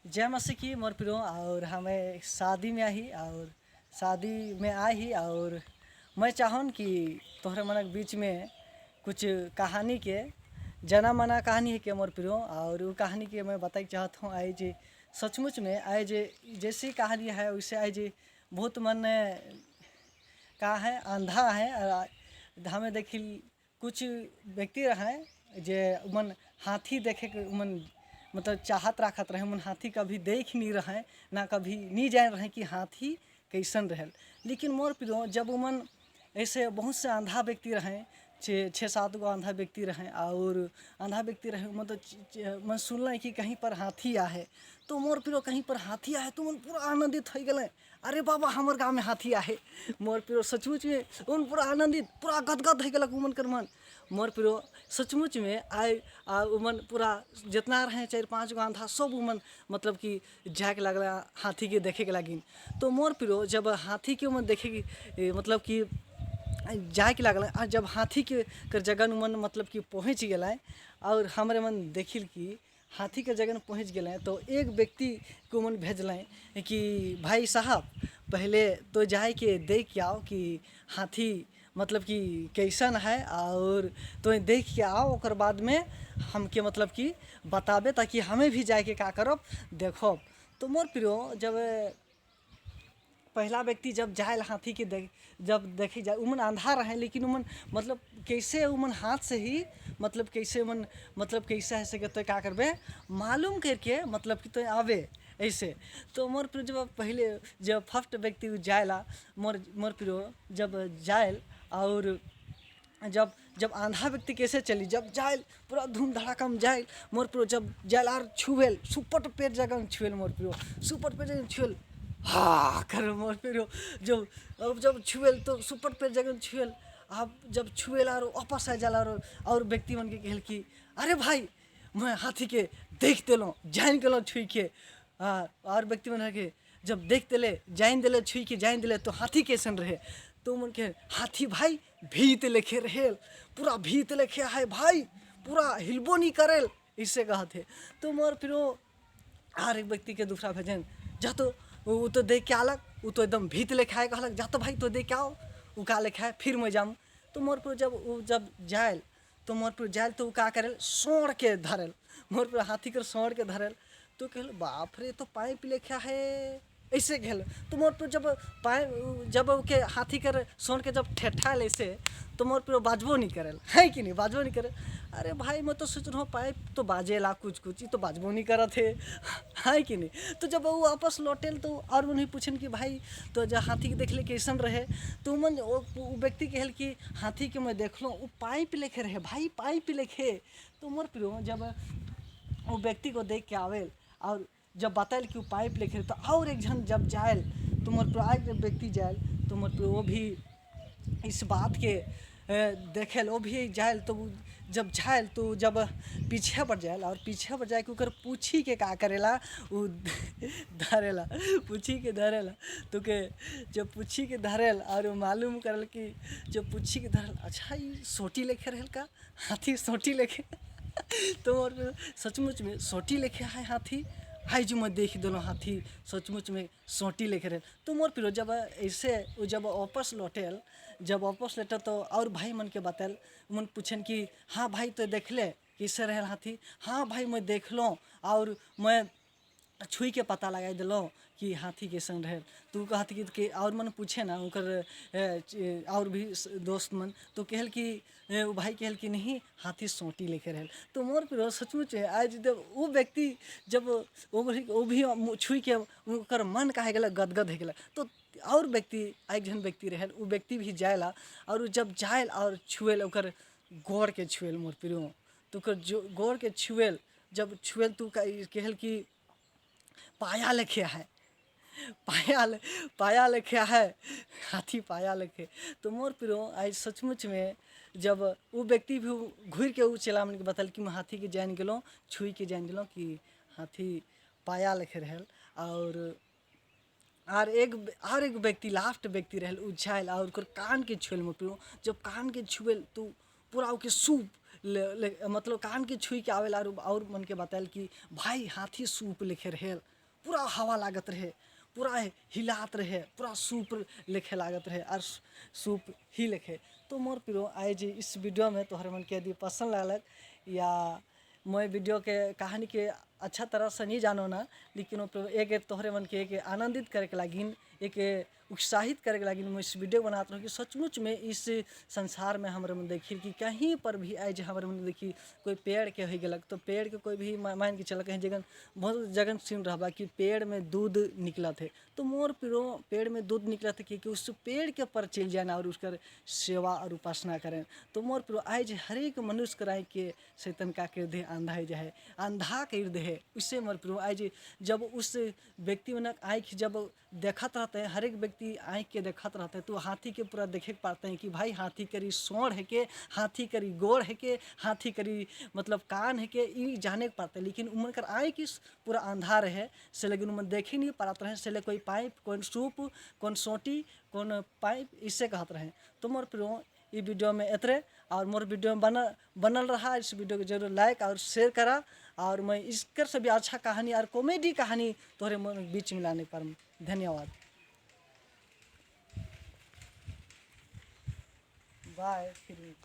जय मसीह की मोर प्रियो। और हमें शादी में आई और शादी में आई ही और मैं चाहूँ कि तोहरे मन के बीच में कुछ कहानी के जना मना कहानी है के मोर प्रियो। और वो कहानी के मैं बताई चाहता हूँ आई जी सचमुच में आई जे जैसी कहानी है वैसे आई जी बहुत मन का है अंधा है। हमें देखी कुछ व्यक्ति रहे जे मन हाथी देखे के मन मतलब चाहत राखत रहे। मन हाथी कभी देख नहीं रहे ना कभी नहीं जान रहे कि हाथी कैसन रहे। लेकिन मोर प्रियो जब मन ऐसे बहुत से अंधा व्यक्ति रहे छः सात गो अंधा व्यक्ति रहे और अंधा व्यक्ति रहे मतलब मैं सुनल कि कहीं पर हाथी आहे तो मोर प्रियो कहीं पर हाथी आहे तो मन पूरा आनंदित हो गए। अरे बाबा हमार गाँव में हाथी आहे मोर प्रियो सचमुच में उन पूरा आनंदित पूरा गदगद हो गलक उमन कर मन। मोर प्रियो सचमुच में आए उमन पूरा जितना रहे 4-5 गो आंधा सब उमन मतलब कि जाके लगला हाथी के देखे के लगिन। तो मोर प्रियो जब हाथी के उमन देखे मतलब कि जाए के लगल और जब हाथी के कर जगह मन मतलब कि पहुँच गए और हमारे मन देखिल कि हाथी के जगह पहुँच गए तो एक व्यक्ति को मन भेजलें कि भाई साहब पहले तो जाए के देख के आओ कि हाथी मतलब कि कैसन है और तो देख के आओ और बाद में हमके मतलब कि बताबे ताकि हमें भी जाए के का करब देखो। तो मोर प्रियो जब पहला व्यक्ति जब जाए हाथी के जब देखी जाए उमन अंधा रहे लेकिन उमन मतलब कैसे उमन हाथ से ही मतलब कैसे उमन मतलब कैसे ऐसे तो क्या करबे मालूम करके मतलब कि तो आवे ऐसे। तो मोर प्रियो जब पहले जब फर्स्ट व्यक्ति जाएला मोर मोर प्रियो जब जाए और जब जब आंधा व्यक्ति कैसे चली जब जाए पूरा धूम धड़ाका में जाए मोर प्रियो जब जाए और छुएल सुपट पेट जगह छुएल मोर प्रियो सुपट पेट जगह छुएल हाँ कर मोर प्रियो जब अब जब छुएल तो सुपट पेट जगह छुएल। अब जब छुएल और वापस आ जाला और व्यक्ति मन के कहल कि अरे भाई मैं हाथी के देख दिलों जान गलो छुई के और व्यक्ति मन के जब देख दिले जान दिले छुई के जान दिले तो हाथी कैसन रहे तो मन के हाथी भाई भीत लेखे रहे पूरा भीत लेखे है भाई पूरा हिलबो नहीं करेल इससे कहते। तो मोर फिर हर एक व्यक्ति के दूसरा भेजन जा तो वो तो देख के आलक वो तो एकदम भीत लेखा है कहलक जा तो भाई तो देख के आओ वो का लेखा है फिर मैं जाऊँ। तो मोर पर जब वो जब जाए तो मोर पर जाए तो वो का करेल सोड़ के धरेल मोर पर हाथी कर सोड़ के धरेल तो कहल बाप रे तो पाइप लेखा है ऐसे खेल। तो मोर पर जब जब के हाथी कर सोन के जब ठेठाल ऐसे तो मोर पर बाजबो नहीं करेल है कि नहीं बाजबो नहीं करे। अरे भाई मैं तो सोच रहा हूँ पाइप तो बाजेला कुछ कुछ ही तो बाजबो नहीं करा थे है कि नहीं। तो जब वो वापस लौटेल तो और उन्हें पूछन कि भाई तो जब हाथी के देख ले कैसन रहे तो मन वो व्यक्ति कहल कि हाथी के मैं देख लो वो पाइप लेखे रहे भाई पाइप लेखे। तो मोर प्रियो जब वो व्यक्ति को देख के आवेल और जब बताएल कि वो पाइप लेके तो और एक जन जब जाएल तो मोर पर आए व्यक्ति जाएल तो मोर पर वो भी इस बात के देखेल वो भी जाएल तो जब जाएल तो जब पीछे पर जाएल और पीछे पर जाए के ओकर पूछी के का करेला वो धरेला पूछी के धरेला तो के जब पूछी के धरेल और मालूम करल कि जब पूछी के धरेल अच्छा ये सोटी लेके रहेल का हाथी सोटी लेके तो और सचमुच में सोटी लेके है हाथी हाई जो मैं देख दोनों हाथी सचमुच में सोटी लेके रहे। तो मोर पिरो जब ऐसे जब वापस लौटेल जब वापस लौटे तो और भाई मन के बताल मन पूछन कि हाँ भाई तो देख ले कैसे रहे हाथी हाँ भाई मैं देख लो और मैं छुई के पता लगा दिलो कि हाथी कैसन रहे। तू कहती कि और मन पूछे ना उनकर और भी दोस्त मन तो कहल कि वो भाई कहल कि नहीं हाथी सोटी लेके रहे। तो मोर पर सचमुच आज जब वो व्यक्ति जब वो भी छुई के उनकर मन का गला गदगद है गला तो और व्यक्ति एक जन व्यक्ति रहे वो व्यक्ति भी जाएला और जब जाएल और छुएल ओकर गोड़ के छुएल मोर पिरो तो जो गोड़ के छुएल जब छुएल तू कहल कि पाया लेखे है पाया लेखे है हाथी पाया लेखे। तो मोर पिरो आज सचमुच में जब वो व्यक्ति भी घूर के वो चला मन के बताल कि मैं हाथी के जान गलो छुई के जान गलो कि हाथी पाया लेखे रहल और एक व्यक्ति लास्ट व्यक्ति रहल उछाल और कान के छुएल मोर पिरो जब कान के छुएल तो पूरा ओके सूप मतलब कान के छुई के आवेल और मन के बताल कि भाई हाथी सूप लेखे रहेल पूरा हवा लागत रहे, पूरा हिलात रहे, पूरा सूप लेखे लागत रहे और सूप ही लेखे। तो मोर पिरो आज इस वीडियो में तोहर मन के यदि पसंद लागलक या मैं वीडियो के कहानी के अच्छा तरह से नहीं जानो ना, लेकिन वो एक तोहरे मन के एक आनंदित करे के लागिन, एक उत्साहित करे के लागिन मैं इस वीडियो बनाता हूँ कि सचमुच में इस संसार में हमारे मन देखी कि कहीं पर भी आज हमारे मन देखी कोई पेड़ के हो गलक, तो पेड़ के कोई भी मान के चल कहीं जगह बहुत जगह सुन रहा कि पेड़ में दूध निकला थे, तो मोर पिरो पेड़ में दूध निकला था कि उस पेड़ के पर चल जाए और उसका सेवा और उपासना करें। तो मोर पिरो आज हर एक मनुष्य कराए के शैतान का कर दे अंधा जाए, अंधा कर दे। उससे मोर पिरो आज जब उस व्यक्ति में आँख जब देखत रहते हैं, हर एक व्यक्ति आँख के देखत रहते हैं, तो हाथी के पूरा देखे पाते हैं कि भाई हाथी करी सोंड है के, हाथी करी गोड़ है के, हाथी करी मतलब कान है के, ये जाने के पाते। लेकिन उमन कर आँख पूरा अंधार है से, लेकिन उमन देख ही नहीं पाते रहे से, कोई पाइप कौन सूप कौन सोटी कौन पाइप इससे कहते रहे। तो मोर पिरो ये वीडियो में एतरे और मोर वीडियो में बनल रहा। इस वीडियो को जरूर लाइक और शेयर करा और मैं इसकर से भी अच्छा कहानी और कॉमेडी कहानी तोहरे बीच में लाने पर धन्यवाद। बाय फिर।